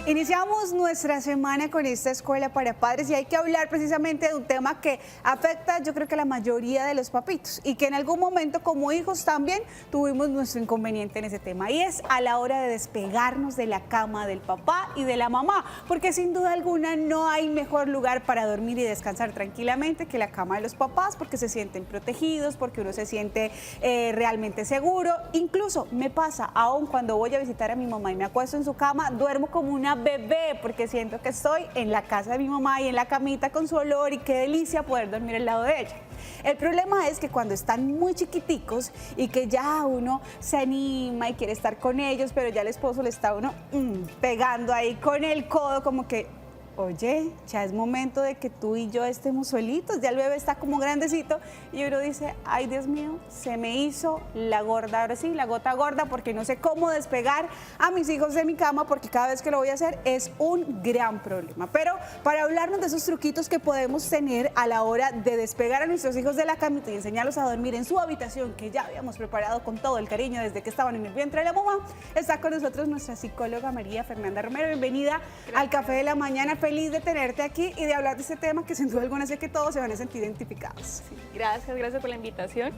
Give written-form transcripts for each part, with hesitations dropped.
Iniciamos nuestra semana con esta escuela para padres y hay que hablar precisamente de un tema que afecta, yo creo que a la mayoría de los papitos y que en algún momento como hijos también tuvimos nuestro inconveniente en ese tema, y es a la hora de despegarnos de la cama del papá y de la mamá, porque sin duda alguna no hay mejor lugar para dormir y descansar tranquilamente que la cama de los papás, porque se sienten protegidos, porque uno se siente realmente seguro. Incluso me pasa, aún cuando voy a visitar a mi mamá y me acuesto en su cama, duermo como una bebé porque siento que estoy en la casa de mi mamá y en la camita con su olor, y qué delicia poder dormir al lado de ella. El problema es que cuando están muy chiquiticos y que ya uno se anima y quiere estar con ellos, pero ya el esposo le está uno pegando ahí con el codo como que, oye, ya es momento de que tú y yo estemos solitos, ya el bebé está como grandecito, y uno dice, ay Dios mío, se me hizo la gorda, ahora sí, la gota gorda, porque no sé cómo despegar a mis hijos de mi cama, porque cada vez que lo voy a hacer es un gran problema. Pero para hablarnos de esos truquitos que podemos tener a la hora de despegar a nuestros hijos de la cama y enseñarlos a dormir en su habitación, que ya habíamos preparado con todo el cariño desde que estaban en el vientre de la mamá, está con nosotros nuestra psicóloga María Fernanda Romero. Bienvenida al Café de la Mañana. Feliz de tenerte aquí y de hablar de este tema que sin duda alguna sé que todos se van a sentir identificados. Sí, gracias por la invitación.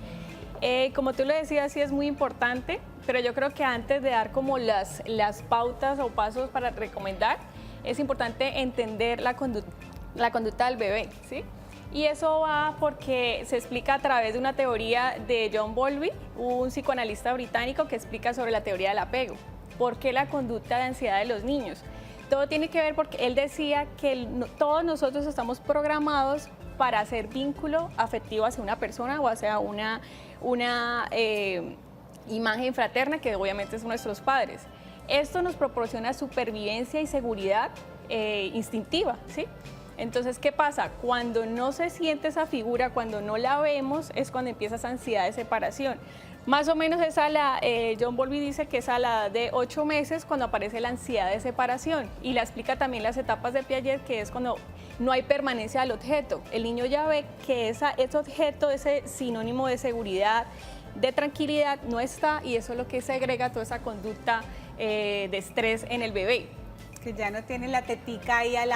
Como tú lo decías, sí es muy importante, pero yo creo que antes de dar como las pautas o pasos para recomendar, es importante entender la conducta del bebé, ¿sí? Y eso va porque se explica a través de una teoría de John Bowlby, un psicoanalista británico que explica sobre la teoría del apego. ¿Por qué la conducta de ansiedad de los niños? Todo tiene que ver porque él decía que todos nosotros estamos programados para hacer vínculo afectivo hacia una persona o hacia una imagen fraterna, que obviamente son nuestros padres. Esto nos proporciona supervivencia y seguridad instintiva, ¿sí? Entonces, ¿qué pasa? Cuando no se siente esa figura, cuando no la vemos, es cuando empieza esa ansiedad de separación. Más o menos John Bowlby dice que es a la edad de 8 meses cuando aparece la ansiedad de separación, y la explica también las etapas de Piaget, que es cuando no hay permanencia del objeto. El niño ya ve que ese objeto, ese sinónimo de seguridad, de tranquilidad, no está, y eso es lo que segrega toda esa conducta de estrés en el bebé. Que ya no tiene la tetica ahí al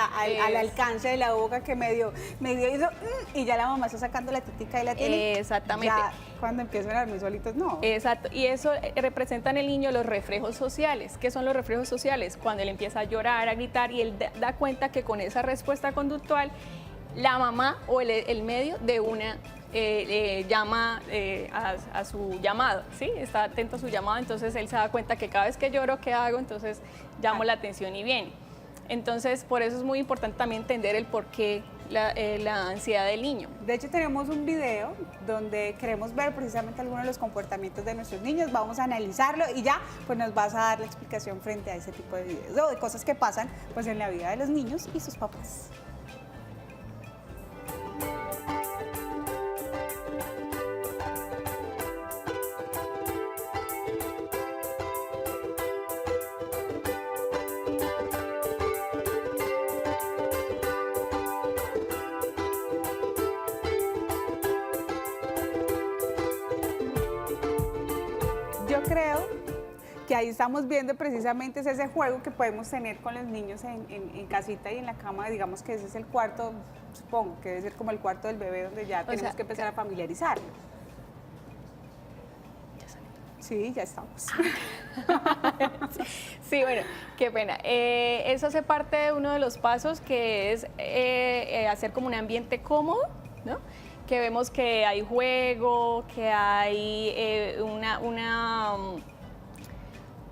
alcance de la boca, que medio hizo, y ya la mamá está sacando la tetica y la tiene. Exactamente. Ya cuando empiezan a dormir solitos, no. Exacto, y eso representa en el niño los reflejos sociales. ¿Qué son los reflejos sociales? Cuando él empieza a llorar, a gritar, y él da cuenta que con esa respuesta conductual, la mamá o el medio de una llama a su llamado, ¿sí? Está atento a su llamado, entonces él se da cuenta que cada vez que lloro, ¿qué hago? Entonces llamo la atención y viene. Entonces, por eso es muy importante también entender el porqué la ansiedad del niño. De hecho, tenemos un video donde queremos ver precisamente algunos de los comportamientos de nuestros niños. Vamos a analizarlo y ya pues nos vas a dar la explicación frente a ese tipo de videos o de cosas que pasan pues en la vida de los niños y sus papás. Yo creo que ahí estamos viendo precisamente ese juego que podemos tener con los niños en casita y en la cama. Digamos que ese es el cuarto, supongo que debe ser como el cuarto del bebé, donde ya tenemos que empezar a familiarizarnos. Sí, ya estamos. Sí, bueno, qué pena. Eso hace parte de uno de los pasos, que es hacer como un ambiente cómodo, ¿no? Que vemos que hay juego, que hay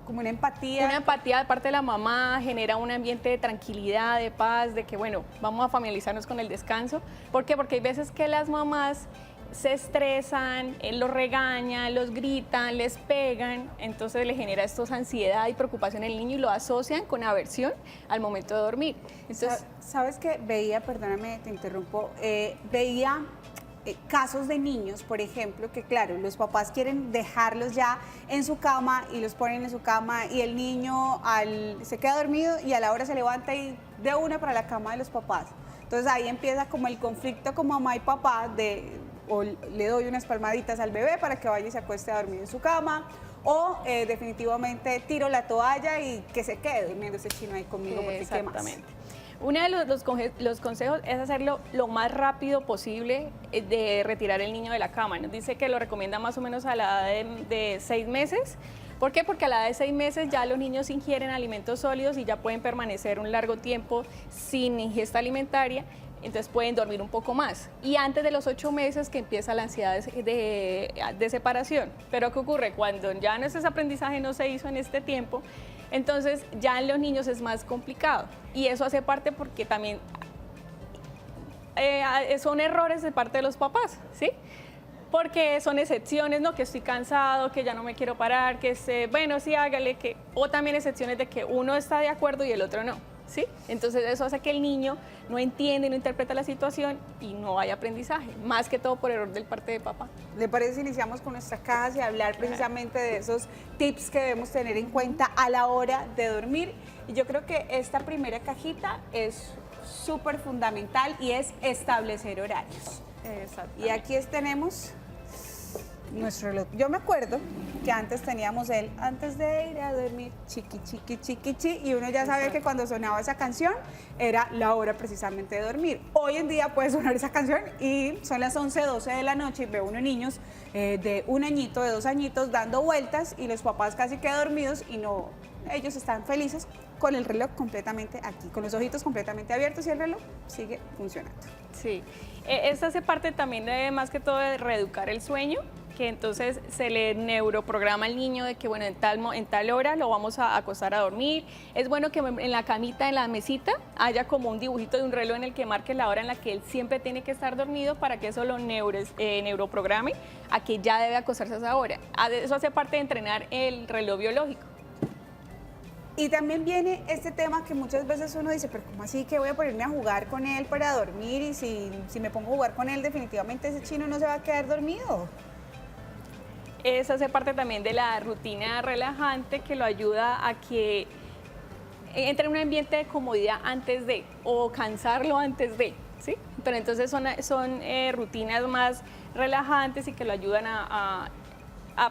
como una empatía. Una empatía de parte de la mamá, genera un ambiente de tranquilidad, de paz, de que, bueno, vamos a familiarizarnos con el descanso. ¿Por qué? Porque hay veces que las mamás se estresan, los regañan, los gritan, les pegan, entonces le genera esto ansiedad y preocupación al niño y lo asocian con aversión al momento de dormir. Entonces, ¿sabes qué? Veía, perdóname, te interrumpo, veía casos de niños, por ejemplo, que claro, los papás quieren dejarlos ya en su cama y los ponen en su cama, y el niño se queda dormido y a la hora se levanta y de una para la cama de los papás. Entonces ahí empieza como el conflicto con mamá y papá o le doy unas palmaditas al bebé para que vaya y se acueste a dormir en su cama, o definitivamente tiro la toalla y que se quede durmiendo ese chino ahí conmigo porque ¿qué más? Exactamente. Uno de los consejos es hacerlo lo más rápido posible de retirar el niño de la cama. Nos dice que lo recomienda más o menos a la edad de 6 meses. ¿Por qué? Porque a la edad de 6 meses ya los niños ingieren alimentos sólidos y ya pueden permanecer un largo tiempo sin ingesta alimentaria, entonces pueden dormir un poco más. Y antes de los 8 meses que empieza la ansiedad de separación. Pero ¿qué ocurre? Cuando ya ese aprendizaje no se hizo en este tiempo, entonces ya en los niños es más complicado. Y eso hace parte porque también son errores de parte de los papás, ¿sí? Porque son excepciones, ¿no? Que estoy cansado, que ya no me quiero parar, bueno, sí, hágale, o también excepciones de que uno está de acuerdo y el otro no, ¿sí? Entonces eso hace que el niño no entiende, no interpreta la situación y no hay aprendizaje, más que todo por error del parte de papá. ¿Le parece si iniciamos con nuestras cajas y hablar precisamente de esos tips que debemos tener en cuenta a la hora de dormir? Y yo creo que esta primera cajita es súper fundamental y es establecer horarios. Exactamente. Y aquí tenemos nuestro reloj. Yo me acuerdo que antes teníamos antes de ir a dormir, chiqui, chiqui, chiqui, chi, y uno ya sabía que cuando sonaba esa canción era la hora precisamente de dormir. Hoy en día puede sonar esa canción y son las 11, 12 de la noche y veo unos niños de 1 añito, de 2 añitos dando vueltas y los papás casi que dormidos y no, ellos están felices con el reloj completamente aquí, con los ojitos completamente abiertos y el reloj sigue funcionando. Sí, esta hace parte también de, más que todo, de reeducar el sueño, que entonces se le neuroprograma al niño de que, bueno, en tal hora lo vamos a acostar a dormir. Es bueno que en la camita, en la mesita, haya como un dibujito de un reloj en el que marque la hora en la que él siempre tiene que estar dormido para que eso lo neuroprograme a que ya debe acostarse a esa hora. Eso hace parte de entrenar el reloj biológico. Y también viene este tema que muchas veces uno dice, pero ¿cómo así que voy a ponerme a jugar con él para dormir? Y si me pongo a jugar con él, definitivamente ese chino no se va a quedar dormido. Eso hace parte también de la rutina relajante que lo ayuda a que entre en un ambiente de comodidad antes de, o cansarlo antes de, ¿sí? Pero entonces son rutinas más relajantes y que lo ayudan a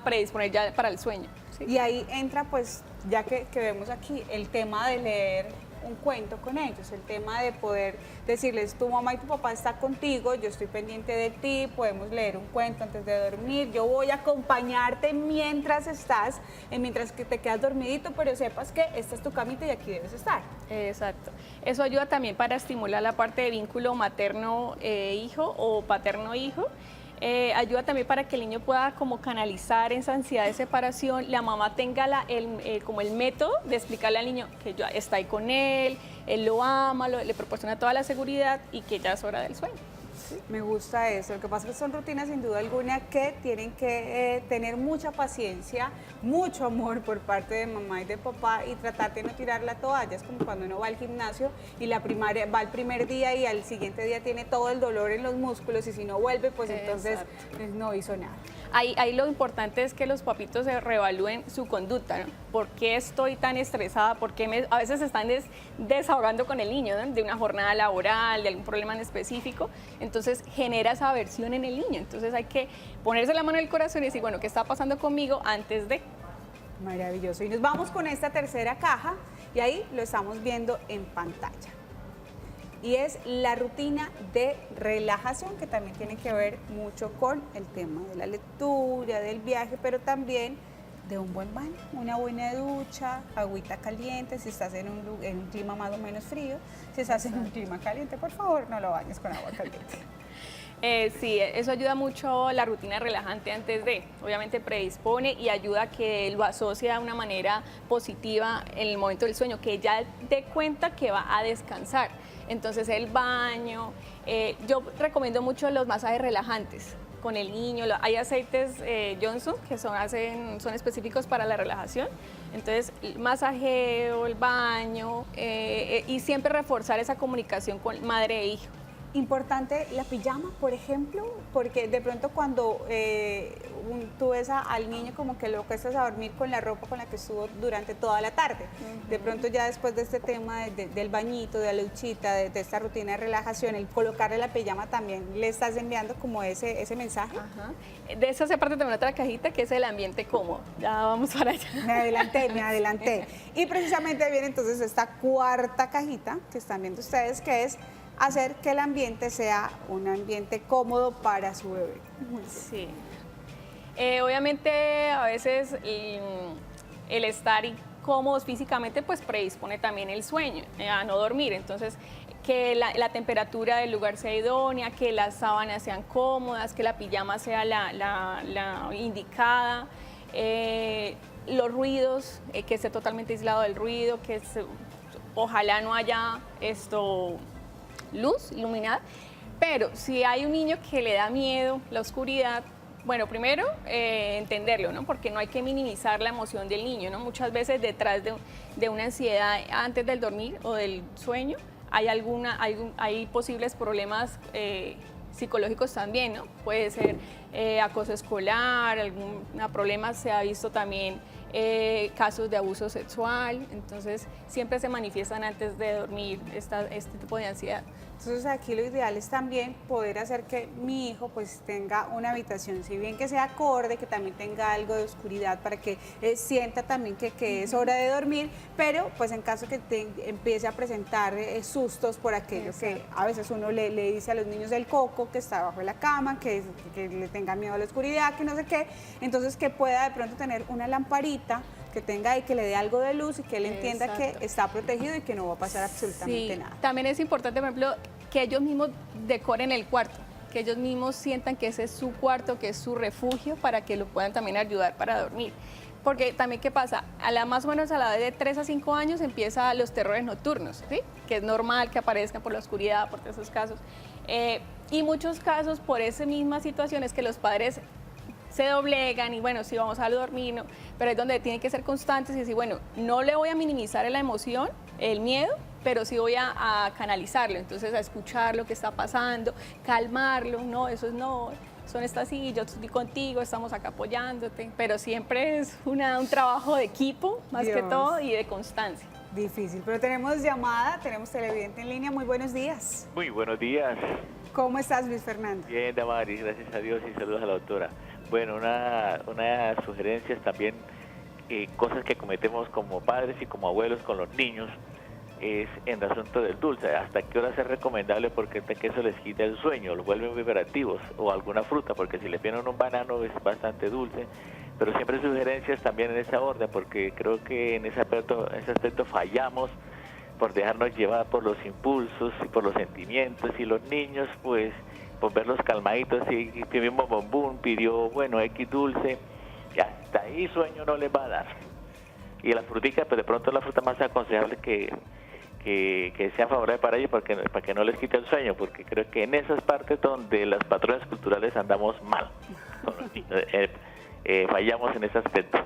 predisponer ya para el sueño. ¿Sí? Y ahí entra, pues, ya que vemos aquí, el tema de leer un cuento con ellos, el tema de poder decirles, tu mamá y tu papá están contigo, yo estoy pendiente de ti, podemos leer un cuento antes de dormir, yo voy a acompañarte mientras mientras que te quedas dormidito, pero sepas que esta es tu camita y aquí debes estar. Exacto. Eso ayuda también para estimular la parte de vínculo materno-hijo o paterno-hijo. Ayuda también para que el niño pueda como canalizar esa ansiedad de separación, la mamá tenga como el método de explicarle al niño que ya está ahí con él lo ama, le proporciona toda la seguridad y que ya es hora del sueño. ¿Sí? Me gusta eso, lo que pasa es que son rutinas sin duda alguna que tienen que tener mucha paciencia, mucho amor por parte de mamá y de papá y tratar de no tirar la toalla. Es como cuando uno va al gimnasio y va el primer día y al siguiente día tiene todo el dolor en los músculos y si no vuelve, pues entonces no hizo nada. Ahí lo importante es que los papitos se reevalúen su conducta, ¿no? ¿Por qué estoy tan estresada? ¿Por qué a veces se están desahogando con el niño, ¿no? De una jornada laboral, de algún problema en específico? Entonces genera esa aversión en el niño. Entonces hay que ponerse la mano en el corazón y decir, bueno, ¿qué está pasando conmigo antes de? Maravilloso. Y nos vamos con esta tercera caja y ahí lo estamos viendo en pantalla. Y es la rutina de relajación, que también tiene que ver mucho con el tema de la lectura, del viaje, pero también de un buen baño, una buena ducha, agüita caliente, si estás en un clima más o menos frío, si estás en un clima caliente, por favor, no lo bañes con agua caliente. Sí, eso ayuda mucho la rutina relajante antes de, obviamente predispone y ayuda a que lo asocie de una manera positiva en el momento del sueño, que ya dé cuenta que va a descansar. Entonces el baño, yo recomiendo mucho los masajes relajantes con el niño, hay aceites Johnson que son específicos para la relajación, entonces el masajeo, el baño y siempre reforzar esa comunicación con madre e hijo. Importante la pijama, por ejemplo, porque de pronto cuando tú ves al niño como que lo acuestas a dormir con la ropa con la que estuvo durante toda la tarde. De pronto ya después de este tema del bañito, de la duchita, de esta rutina de relajación, el colocarle la pijama también le estás enviando como ese mensaje. Ajá. De eso hace parte también otra cajita que es el ambiente cómodo. Ya vamos para allá. Me adelanté. Y precisamente viene entonces esta cuarta cajita que están viendo ustedes, que es hacer que el ambiente sea un ambiente cómodo para su bebé. Sí. Obviamente a veces el estar incómodos físicamente pues predispone también el sueño, a no dormir. Entonces que la temperatura del lugar sea idónea, que las sábanas sean cómodas, que la pijama sea la indicada, los ruidos, que esté totalmente aislado del ruido, ojalá no haya luz iluminada, pero si hay un niño que le da miedo la oscuridad, bueno, primero entenderlo, ¿no? Porque no hay que minimizar la emoción del niño, ¿no? Muchas veces detrás de una ansiedad antes del dormir o del sueño hay posibles problemas psicológicos también, ¿no? Puede ser acoso escolar, algún problema, se ha visto también casos de abuso sexual, entonces siempre se manifiestan antes de dormir este tipo de ansiedad. Entonces aquí lo ideal es también poder hacer que mi hijo pues tenga una habitación, si bien que sea acorde, que también tenga algo de oscuridad para que sienta también que es hora de dormir, pero pues en caso que empiece a presentar sustos por aquello que a veces uno le dice a los niños del coco, que está bajo la cama, que le tenga miedo a la oscuridad, que no sé qué, entonces que pueda de pronto tener una lamparita que tenga y que le dé algo de luz y que él entienda que está protegido y que no va a pasar absolutamente nada. También es importante, por ejemplo, que ellos mismos decoren el cuarto, que ellos mismos sientan que ese es su cuarto, que es su refugio, para que lo puedan también ayudar para dormir. Porque también, ¿qué pasa? Más o menos a la edad de 3 a 5 años empiezan los terrores nocturnos, ¿sí? Que es normal que aparezcan por la oscuridad, por todos esos casos. Y muchos casos, por esa misma situación, es que los padres se doblegan y bueno, sí vamos a dormir, ¿no? Pero es donde tienen que ser constantes y decir, bueno, no le voy a minimizar la emoción, el miedo, pero sí voy a canalizarlo, entonces a escuchar lo que está pasando, calmarlo, no, son estas sí, yo estoy contigo, estamos acá apoyándote, pero siempre es un trabajo de equipo, más que todo, y de constancia. Difícil, pero tenemos llamada, tenemos televidente en línea, muy buenos días. Muy buenos días. ¿Cómo estás, Luis Fernando? Bien, Damaris, gracias a Dios y saludos a la doctora. Bueno, una sugerencia es también, cosas que cometemos como padres y como abuelos con los niños, es en el asunto del dulce. ¿Hasta qué hora es recomendable? Porque que eso les quita el sueño, los vuelven muy hiperactivos, o alguna fruta, porque si le ponen un banano es bastante dulce, pero siempre sugerencias también en esa orden, porque creo que en ese aspecto fallamos por dejarnos llevar por los impulsos y por los sentimientos, y los niños pues por verlos calmaditos y que mismo Bombón pidió, bueno, X dulce, y hasta ahí sueño no les va a dar. Y la frutica, pues de pronto es la fruta más aconsejable que sea favorable para ellos, para que no les quite el sueño, porque creo que en esas partes donde los patrones culturales andamos mal con los niños, fallamos en ese aspecto.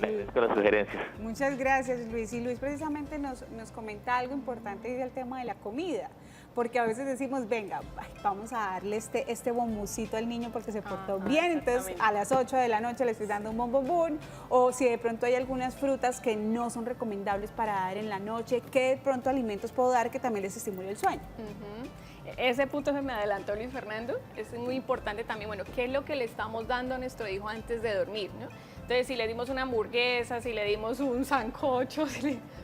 Le agradezco las sugerencias. Muchas gracias, Luis. Y Luis precisamente nos comenta algo importante, y es el tema de la comida, porque a veces decimos, venga, vamos a darle este bomboncito al niño porque se portó bien, entonces a las 8 de la noche le estoy dando un bombón, o si de pronto hay algunas frutas que no son recomendables para dar en la noche, ¿qué de pronto alimentos puedo dar que también les estimule el sueño? Ese punto se me adelantó Luis Fernando, es muy importante también, bueno, ¿qué es lo que le estamos dando a nuestro hijo antes de dormir, ¿no? Entonces, si le dimos una hamburguesa, si le dimos un sancocho, o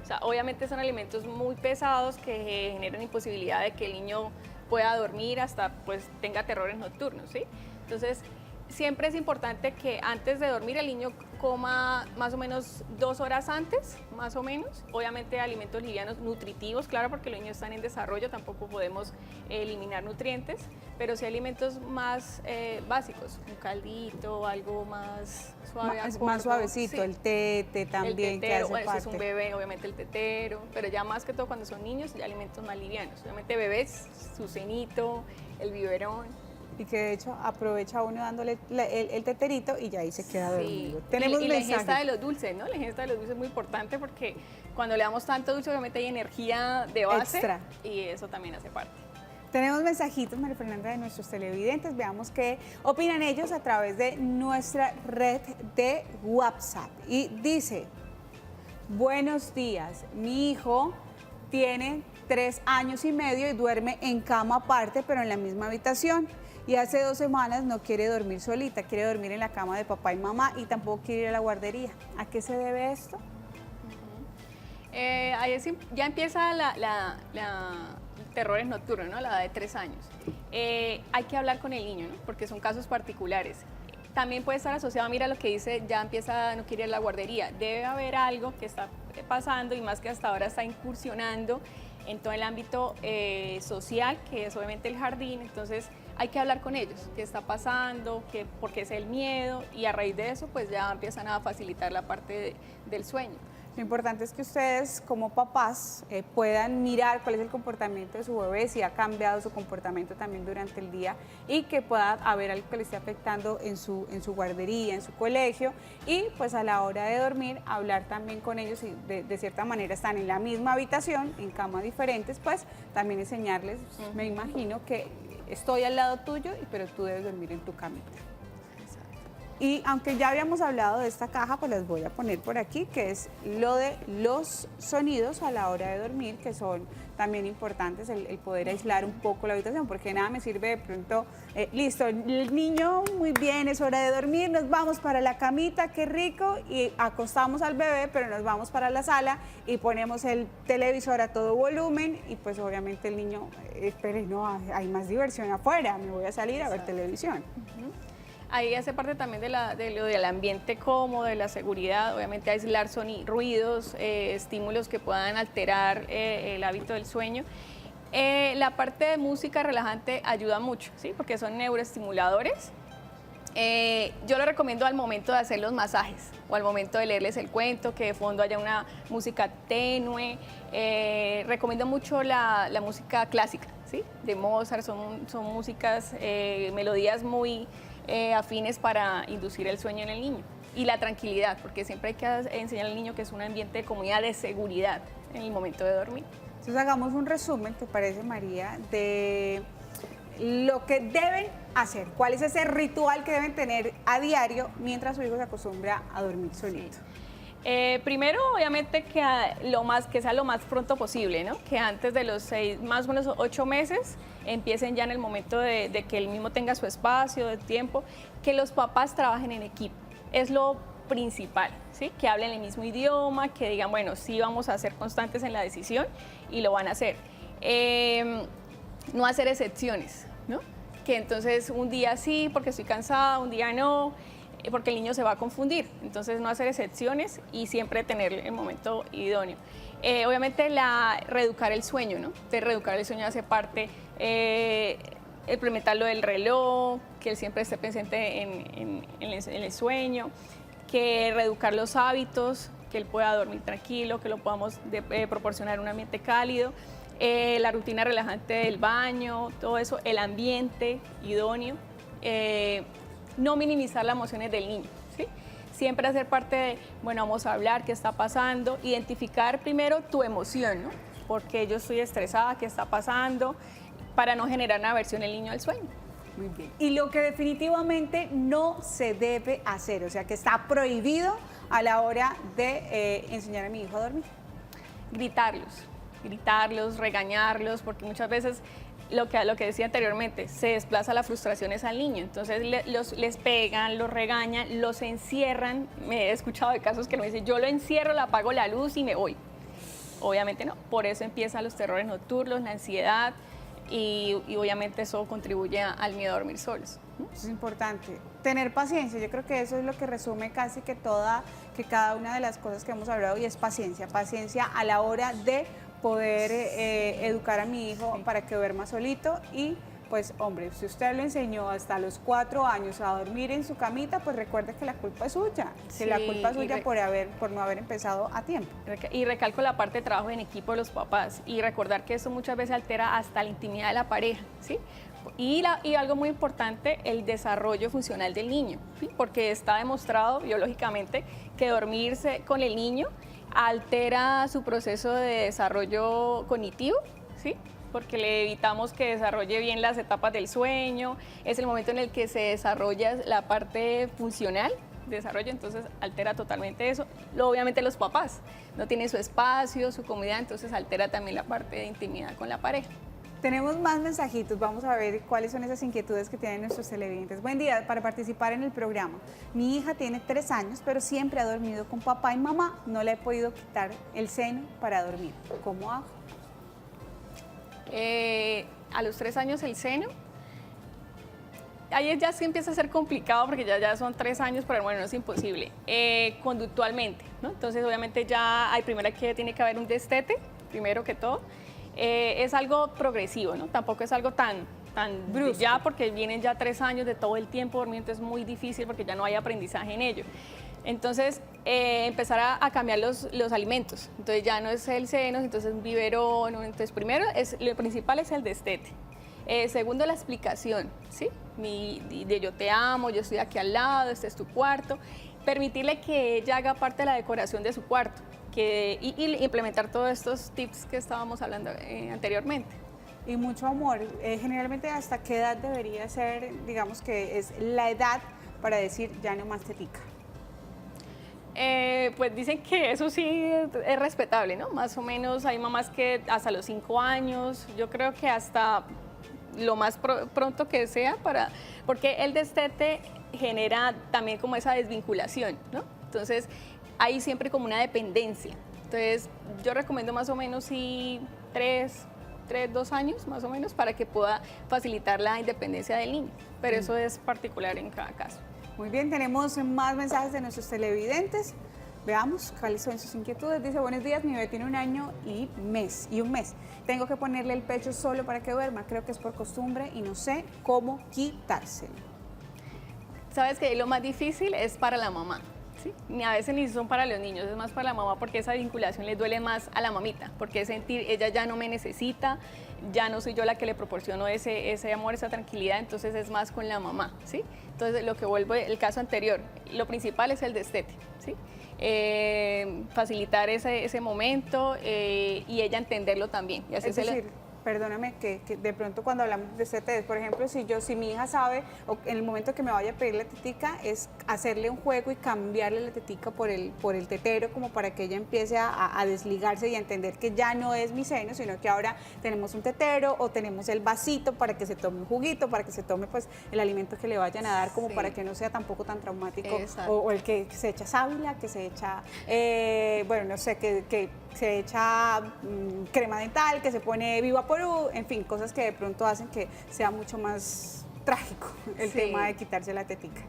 sea, obviamente son alimentos muy pesados que generan imposibilidad de que el niño pueda dormir hasta pues tenga terrores nocturnos, ¿sí? Entonces, siempre es importante que antes de dormir el niño coma más o menos 2 horas antes, más o menos. Obviamente alimentos livianos, nutritivos, claro, porque los niños están en desarrollo, tampoco podemos eliminar nutrientes, pero sí alimentos más básicos, un caldito, algo más suave. Más suavecito, sí. El tete también, el tetero, que hace bueno, parte. Si es un bebé, obviamente el tetero, pero ya más que todo cuando son niños, ya alimentos más livianos. Obviamente bebés, su cenito, el biberón. Y que de hecho aprovecha uno dándole el teterito y ya ahí se queda dormido. Tenemos y la ingesta de los dulces, ¿no? La ingesta de los dulces es muy importante porque cuando le damos tanto dulce obviamente hay energía de base. Extra. Y eso también hace parte. Tenemos mensajitos, María Fernanda, de nuestros televidentes. Veamos qué opinan ellos a través de nuestra red de WhatsApp. Y dice, buenos días, mi hijo tiene 3 años y medio y duerme en cama aparte, pero en la misma habitación. Y hace 2 semanas no quiere dormir solita, quiere dormir en la cama de papá y mamá y tampoco quiere ir a la guardería. ¿A qué se debe esto? Ya empieza terrores nocturnos, ¿no? La edad de 3 años. Hay que hablar con el niño, ¿no? Porque son casos particulares. También puede estar asociado, mira lo que dice, ya empieza, no quiere ir a la guardería. Debe haber algo que está pasando y más que hasta ahora está incursionando en todo el ámbito social, que es obviamente el jardín. Entonces hay que hablar con ellos, qué está pasando, por qué es el miedo, y a raíz de eso pues ya empiezan a facilitar la parte del sueño. Lo importante es que ustedes como papás puedan mirar cuál es el comportamiento de su bebé, si ha cambiado su comportamiento también durante el día y que pueda haber algo que le esté afectando en su guardería, en su colegio, y pues a la hora de dormir hablar también con ellos, y de cierta manera están en la misma habitación, en camas diferentes, pues también enseñarles, me imagino que estoy al lado tuyo, pero tú debes dormir en tu camita. Y aunque ya habíamos hablado de esta caja, pues las voy a poner por aquí, que es lo de los sonidos a la hora de dormir, que son también importantes, el poder aislar un poco la habitación, porque nada me sirve de pronto, listo, el niño muy bien, es hora de dormir, nos vamos para la camita, qué rico, y acostamos al bebé, pero nos vamos para la sala y ponemos el televisor a todo volumen, y pues obviamente el niño, espere, no, hay más diversión afuera, me voy a salir a ver televisión. Ahí hace parte también de lo del ambiente cómodo, de la seguridad, obviamente aislar ruidos, estímulos que puedan alterar el hábito del sueño. La parte de música relajante ayuda mucho, ¿sí? Porque son neuroestimuladores. Yo lo recomiendo al momento de hacer los masajes o al momento de leerles el cuento, que de fondo haya una música tenue. Recomiendo mucho la música clásica, ¿sí? De Mozart, son músicas, melodías muy afines para inducir el sueño en el niño. Y la tranquilidad, porque siempre hay que enseñar al niño que es un ambiente de comodidad, de seguridad en el momento de dormir. Entonces hagamos un resumen, ¿te parece, María, de lo que deben hacer? ¿Cuál es ese ritual que deben tener a diario mientras su hijo se acostumbra a dormir solito? Primero, obviamente, que sea lo más pronto posible, ¿no? Que antes de los 6, más o menos 8 meses, empiecen ya en el momento de que él mismo tenga su espacio, de tiempo, que los papás trabajen en equipo. Es lo principal, ¿sí? Que hablen el mismo idioma, que digan, bueno, sí vamos a ser constantes en la decisión y lo van a hacer. No hacer excepciones, ¿no? Que entonces un día sí porque estoy cansada, un día no, porque el niño se va a confundir. Entonces no hacer excepciones y siempre tener el momento idóneo. Obviamente reeducar el sueño, ¿no? De reeducar el sueño hace parte implementar lo del reloj, que él siempre esté presente en el sueño, que reeducar los hábitos, que él pueda dormir tranquilo, que lo podamos proporcionar un ambiente cálido. La rutina relajante del baño, todo eso, el ambiente idóneo, no minimizar las emociones del niño, ¿sí? Siempre hacer parte de, bueno, vamos a hablar, qué está pasando, identificar primero tu emoción, ¿no? Porque yo estoy estresada, qué está pasando, para no generar una aversión en el niño al sueño. Muy bien. Y lo que definitivamente no se debe hacer, o sea, que está prohibido a la hora de enseñar a mi hijo a dormir. Gritarlos, regañarlos, porque muchas veces lo que decía anteriormente, se desplaza las frustraciones al niño, entonces les pegan, los regañan, los encierran. Me he escuchado de casos que me dicen, yo lo encierro, le apago la luz y me voy. Obviamente no, por eso empiezan los terrores nocturnos, la ansiedad, y obviamente eso contribuye al miedo a dormir solos. Es importante tener paciencia. Yo creo que eso es lo que resume casi que cada una de las cosas que hemos hablado, y es paciencia a la hora de poder educar a mi hijo para que duerma solito. Y pues hombre, si usted lo enseñó hasta los 4 años a dormir en su camita, pues recuerde que la culpa es suya, que la culpa es suya por no haber empezado a tiempo. Y recalco la parte de trabajo en equipo de los papás, y recordar que eso muchas veces altera hasta la intimidad de la pareja, ¿sí? Y algo muy importante, el desarrollo funcional del niño, ¿sí? Porque está demostrado biológicamente que dormirse con el niño altera su proceso de desarrollo cognitivo, ¿sí? porque le evitamos que desarrolle bien las etapas del sueño, es el momento en el que se desarrolla la parte funcional, desarrollo, entonces altera totalmente eso. Obviamente los papás no tienen su espacio, su comodidad, entonces altera también la parte de intimidad con la pareja. Tenemos más mensajitos, vamos a ver cuáles son esas inquietudes que tienen nuestros televidentes. Buen día, para participar en el programa. Mi hija tiene 3 años, pero siempre ha dormido con papá y mamá. No le he podido quitar el seno para dormir. ¿Cómo hago? A los 3 años el seno, ahí ya sí empieza a ser complicado porque ya son 3 años, pero bueno, no es imposible. Conductualmente, ¿no? Entonces obviamente ya hay primero que tiene que haber un destete, primero que todo. Es algo progresivo, ¿no? Tampoco es algo tan brusco, ya porque vienen ya 3 años de todo el tiempo dormido, es muy difícil porque ya no hay aprendizaje en ello. Entonces, empezar a cambiar los alimentos. Entonces ya no es el seno, entonces un biberón. Entonces primero, lo principal es el destete. Segundo, la explicación, ¿sí? De yo te amo, yo estoy aquí al lado, este es tu cuarto. Permitirle que ella haga parte de la decoración de su cuarto. Y implementar todos estos tips que estábamos hablando anteriormente. Y mucho amor. Generalmente, ¿hasta qué edad debería ser, digamos que es la edad para decir ya no más tetica? Pues dicen que eso sí es respetable, ¿no? Más o menos hay mamás que hasta los 5 años, yo creo que hasta lo más pronto que sea, porque el destete genera también como esa desvinculación, ¿no? Entonces, hay siempre como una dependencia. Entonces, yo recomiendo más o menos sí 2 años más o menos para que pueda facilitar la independencia del niño. Pero eso es particular en cada caso. Muy bien, tenemos más mensajes de nuestros televidentes. Veamos cuáles son sus inquietudes. Dice, buenos días, mi bebé tiene 1 año y un mes. Tengo que ponerle el pecho solo para que duerma. Creo que es por costumbre y no sé cómo quitárselo. Sabes que lo más difícil es para la mamá. ¿Sí? Ni a veces ni son para los niños, es más para la mamá porque esa vinculación le duele más a la mamita, porque es sentir, ella ya no me necesita, ya no soy yo la que le proporciono ese amor, esa tranquilidad, entonces es más con la mamá, ¿sí? Entonces lo que vuelvo, el caso anterior, lo principal es el destete, ¿sí? Facilitar ese momento y ella entenderlo también. Y así perdóname, que de pronto cuando hablamos de CTs, por ejemplo, si mi hija sabe, o en el momento que me vaya a pedir la tetica, es hacerle un juego y cambiarle la tetica por el tetero, como para que ella empiece a desligarse y a entender que ya no es mi seno, sino que ahora tenemos un tetero o tenemos el vasito para que se tome un juguito, para que se tome pues el alimento que le vayan a dar, como para que no sea tampoco tan traumático, o el que se echa sábila, que se echa, bueno, no sé, que se echa crema dental, que se pone Vivaporú, en fin, cosas que de pronto hacen que sea mucho más trágico el tema de quitarse la tetica.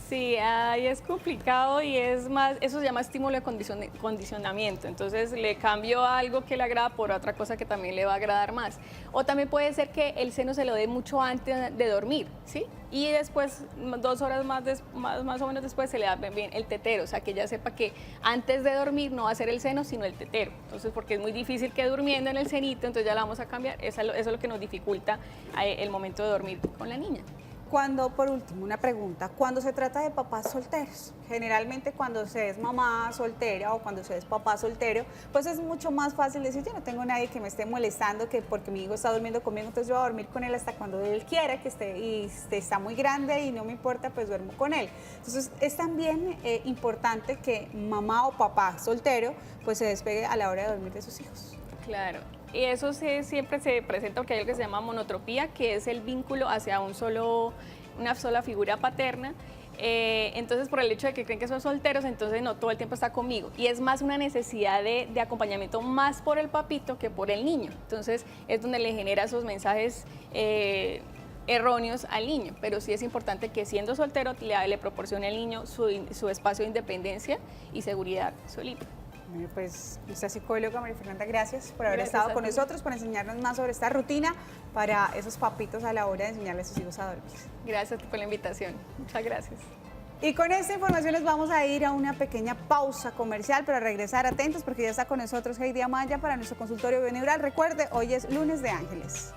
Sí, ahí es complicado y es más, eso se llama estímulo de condicionamiento, entonces le cambio algo que le agrada por otra cosa que también le va a agradar más. O también puede ser que el seno se lo dé mucho antes de dormir, ¿sí? Y después, 2 horas más o menos después, se le da bien el tetero, o sea, que ella sepa que antes de dormir no va a ser el seno, sino el tetero. Entonces, porque es muy difícil que durmiendo en el cenito, entonces ya la vamos a cambiar, eso es lo que nos dificulta el momento de dormir con la niña. Cuando, por último, una pregunta, cuando se trata de papás solteros, generalmente cuando se es mamá soltera o cuando se es papá soltero, pues es mucho más fácil decir, yo no tengo nadie que me esté molestando, que porque mi hijo está durmiendo conmigo, entonces yo voy a dormir con él hasta cuando él quiera, que está muy grande y no me importa, pues duermo con él. Entonces es también importante que mamá o papá soltero pues se despegue a la hora de dormir de sus hijos. Claro. Y eso siempre se presenta porque hay algo que se llama monotropía, que es el vínculo hacia una sola figura paterna. Entonces, por el hecho de que creen que son solteros, entonces no todo el tiempo está conmigo. Y es más una necesidad de acompañamiento más por el papito que por el niño. Entonces, es donde le genera esos mensajes erróneos al niño. Pero sí es importante que siendo soltero le proporcione al niño su espacio de independencia y seguridad solito. Pues nuestra psicóloga María Fernanda, gracias por haber estado con nosotros, por enseñarnos más sobre esta rutina para esos papitos a la hora de enseñarle a sus hijos a dormir. Gracias por la invitación. Muchas gracias. Y con esta información les vamos a ir a una pequeña pausa comercial, pero a regresar atentos porque ya está con nosotros Heidi Amaya para nuestro consultorio bioneural. Recuerde, hoy es lunes de Ángeles.